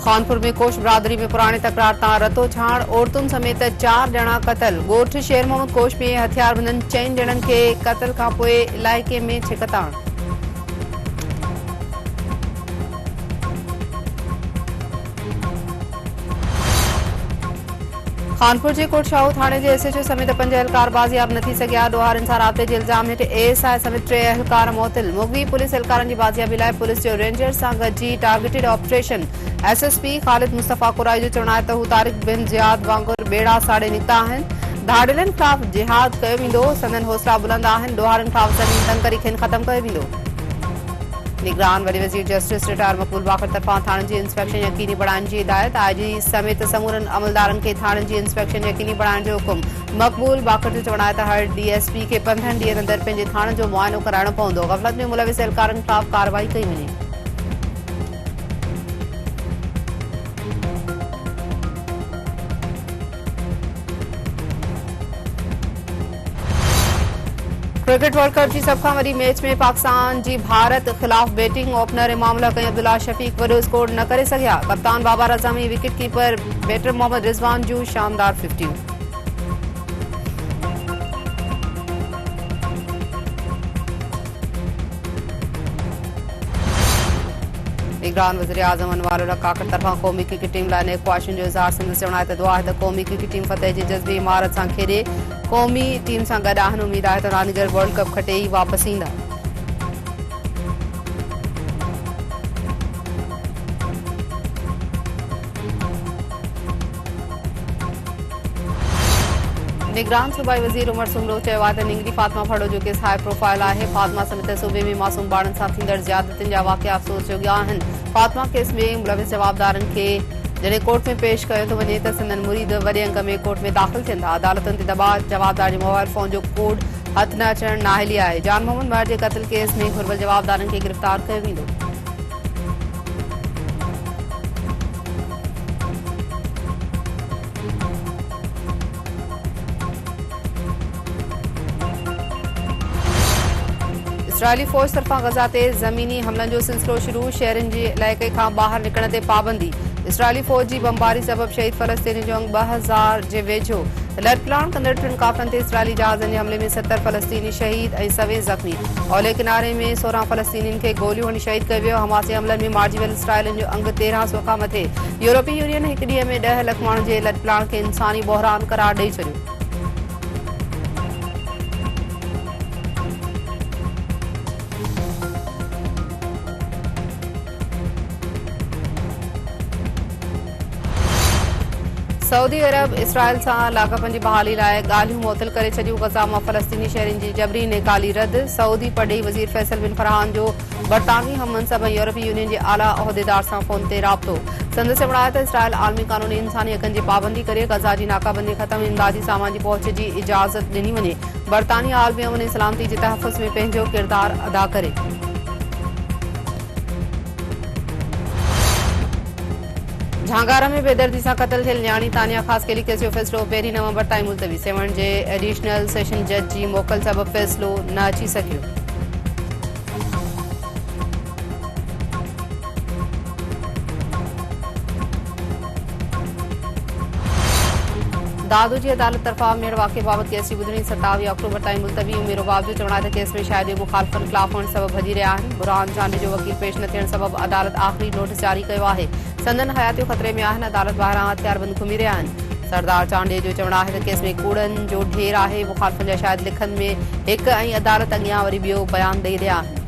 खानपुर में कोश बिरादरी में पुराने तकरार तां रतो छाण औरतुनि समेत 4 ॼणा क़तल। ॻोठ शेर मोहम्मद कोश में हथियारबंदनि 4 ॼणनि खे क़तल खां पोइ इलाइक़े में छिकताण। खानपुर के कोट शाहू थाने के एसएचओ समेत 5 एहलकार बाज़ियाब न थी सघिया। ॾोहारनि सां राब्ते जे इल्ज़ाम हेठि एएसआई समेत 3 एहलकार मुअत्तल। मुगवी पुलिस एहलकारनि जी बाज़ियाबी लाइ पुलिस जो रेंजर्स सां गॾिजी targeted operation. SSP Khalid Mustafa Kurai जो चवणु आहे त हू तारिक बिन ज़ियाद वांगुरु बेड़ा साड़े निकिता आहिनि। धाड़ियलनि ख़िलाफ़ जिहाद कयो वेंदो। संदन हौसला बुलंद आहिनि। ॾोहारनि ख़िलाफ़ ज़मीन तंग करे खेनि ख़तमु कयो वेंदो। निगरान वरी वज़ीर जस्टिस रिटायर मक़बूल बाकर तरफ़ां थाणनि जी इंस्पेक्शन यकीनी बणाइण जी हिदायत। आईजी समेत समूरनि अमलदारनि खे थाणनि जी इंस्पेक्शन यकीनी बणाइण जो हुकुम। मक़बूल बाकर जो चवणु आहे त हर डीएसपी खे 15 ॾींहनि अंदरि पंहिंजे थाणनि जो मुआइनो कराइणो पवंदो। ग़फ़लत में मुलविस एहलकारनि ख़िलाफ़ कार्रवाई कई वञे। क्रिकेट वर्ल्ड कप की सब खां वॾी मैच में पाकिस्तान जी भारत खिलाफ बैटिंग। ओपनर इमामुल्लाह कई अब्दुल्ला शफीक वॾो स्कोर न करे सघिया। कप्तान बाबर अज़मी wicket keeper batter Mohammad Rizwan जूं शानदार 50। निगरान वज़ीर आज़म अनवारुल्लाह काकड़ तरफ़ां क़ौमी क्रिकेट टीम लाइ नेक ख्वाहिशुनि जो इज़हार। संदसि चवणु आहे त दुआ आहे त क़ौमी क्रिकेट टीम फतेह जे जज़्बे इमारत सां खेॾे क़ौमी टीम सां गॾु आहिनि। उमीद आहे त रांदीगर वर्ल्ड कप खटे ई वापसि ईंदा। निगरान सूबाई वज़ीर उमर सुमरो चयो आहे त निंगरी फातिमा फड़ो जो केस हाई प्रोफाइल आहे। फातिमा समेत सूबे में मासूम ॿारनि सां थींदड़ ज़ियादतियुनि जा वाक़िया अफ़सोस जोॻिया आहिनि। फातिमा केस में मुलविस जवाबदारनि खे जॾहिं कोर्ट में पेश कयो थो वञे त संदन मुरीद वॾे अंग में कोर्ट में दाख़िल थियनि था। अदालतुनि ते दॿाउ जवाबदार जे मोबाइल फोन जो कोड हथ न अचणु नाअहली आहे। जान मोहम्मद महर जे क़त्ल केस में घुरिबल जवाबदारनि खे गिरफ़्तार कयो वेंदो। इसराइली फ़ौज तरफ़ां गज़ा ते ज़मीनी हमलनि जो सिलसिलो शुरू। शहरनि जे इलाइक़े खां ॿाहिरि निकिरण ते पाबंदी। इसराइली फ़ौज जी बमबारी सबबि शहीद फ़लस्तीनी जो अंग 2000 जे वेझो। लड़प्लाण कंदड़ 3 काफ़िलनि ते इसराइली जहाज़नि जे हमले में 70 फ़लस्तीनी शहीद ऐं 100 ज़ख़्मी। ओलह किनारे में 16 फ़लस्तीनियुनि खे गोलियूं हणी शहीद कयो वियो। हमास जे हमलनि में मारिजी वियल इसराइलियुनि जो अंग 1300 खां मथे। यूरोपीय यूनियन हिकु ॾींहं में 10 लख माण्हुनि जे लड़प्लाण खे इंसानी बहिरान क़रार ॾेई छॾियो। सऊदी अरब इसराइल सां लाॻापनि जी बहाली लाइ ॻाल्हियूं मुअत्तल करे छॾियूं। ग़ज़ा मां फ़लस्तीनी शहरियुनि जी जबरी नेकाली रद्द। सऊदी परॾेही वज़ीर फैसल बिन फरहान जो बरतानवी हममनसब ऐं यूरोपीय यूनियन जे आला उहिदेदार सां फ़ोन ते राब्तो। संदसि चवणु आहे त इसराइल आलमी क़ानूनी इंसानी हक़नि जी पाबंदी करे ग़ज़ा जी नाकाबंदी ख़त्म इमदादी सामान जी पहुच जी इजाज़त ॾिनी वञे। बरतानिया आलमी अमन ऐं सलामती जे तहफ़्फ़ुज़ में पंहिंजो किरदारु अदा करे। झांगारा में बेदर्दी सां क़त्ल थियल न्याणी तानिया ख़ासकेली केस जो फ़ैसिलो 1 नवंबर ताईं मुलतवी। 7 जे एडिशनल सेशन जज जी मोकल सबबि फ़ैसिलो न अची सघियो। दादू जी अदालत तरफ़ां मेड़ वाक़े बाबति केस जी ॿुधणी 27 अक्टूबर ताईं मुलतवी। उमेरो बाब जो चवणु आहे त केस में शायदि मुख़ालिफ़नि ख़िलाफ़ हुअण सबबि भॼी रहिया आहिनि। बुरहान चांदी जो वकील पेश न थियण सबबि अदालत आख़िरी नोटिस जारी कयो आहे। संदन हयातियूं ख़तरे में आहिनि। अदालत ॿाहिरां हथियारबंद घुमी रहिया आहिनि। सरदार चांडे जो चवणु आहे त केस में कूड़नि जो ढेर आहे। मुख़ालिफ़नि जा शायदि लिखनि में हिकु ऐं अदालत अॻियां वरी ॿियो बयानु ॾेई रहिया आहिनि।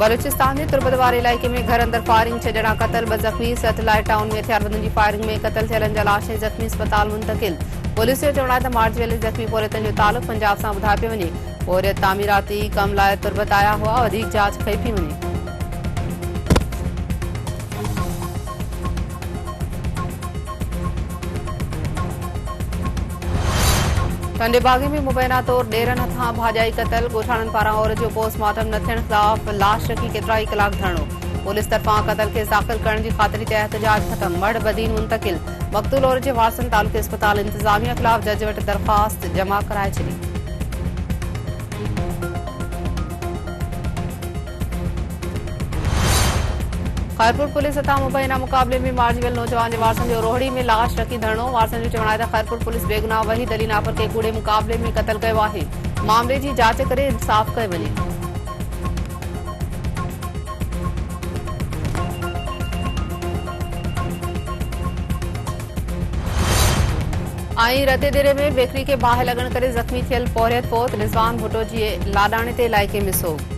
बलूचिस्तान के तुर्बत वारे इलाइक़े में घर अंदर फायरिंग 6 ॼणा क़तल 2 ज़ख़्मी। सतलाइट टाउन में हथियारबंदनि जी फायरिंग में क़तल थियलनि जा लाश ऐं ज़ख़्मी अस्पताल मुंतक़िल। पुलिस जो चवणु आहे त मारिजी वियल ज़ख़्मी पोरियतनि जो तालुक़ पंजाब सां ॿुधाए पियो वञे। पोरियत तामीराती कम लाइ तुर्बत आया हुआ। वधीक जांच कई पई वञे। टंडे बागे में मुबैना तौर ॾेरनि हथां भाॼाई क़तल। ॻोठाणनि पारां औरत जो पोस्टमार्टम न थियण ख़िलाफ़ लाश रखी केतिरा ई कलाक धरणो। पुलिस तरफ़ां क़त्ल केस दाख़िल करण जी ख़ातिरी ते एहतजाज ख़त्म। मर्द बदीन मुंतकिल। मक़तूल औरत जे वारसनि तालुके अस्पताल इंतज़ामिया ख़िलाफ़ जज वटि दरख़्वास्त जमा कराए छॾी। खैरपुर पुलिस हथां मुबैना मुक़ाबले में मारिजी वियल नौजवान जे वारसनि जो रोहड़ी में लाश रखी धरणो। वारसनि जो चवणु आहे त खैरपुर पुलिस बेगुनाह वहीद अली नाफर खे कूड़े मुक़ाबले में क़त्ल कयो आहे। मामले जी जाच करे इंसाफ़ कयो वञे। आई रते देरे में बेकरी के बाहि लॻण करे ज़ख़्मी थियल पौरियत पौत रिज़वान भुट्टो जी लाॾाणे ते इलाइक़े में सोग।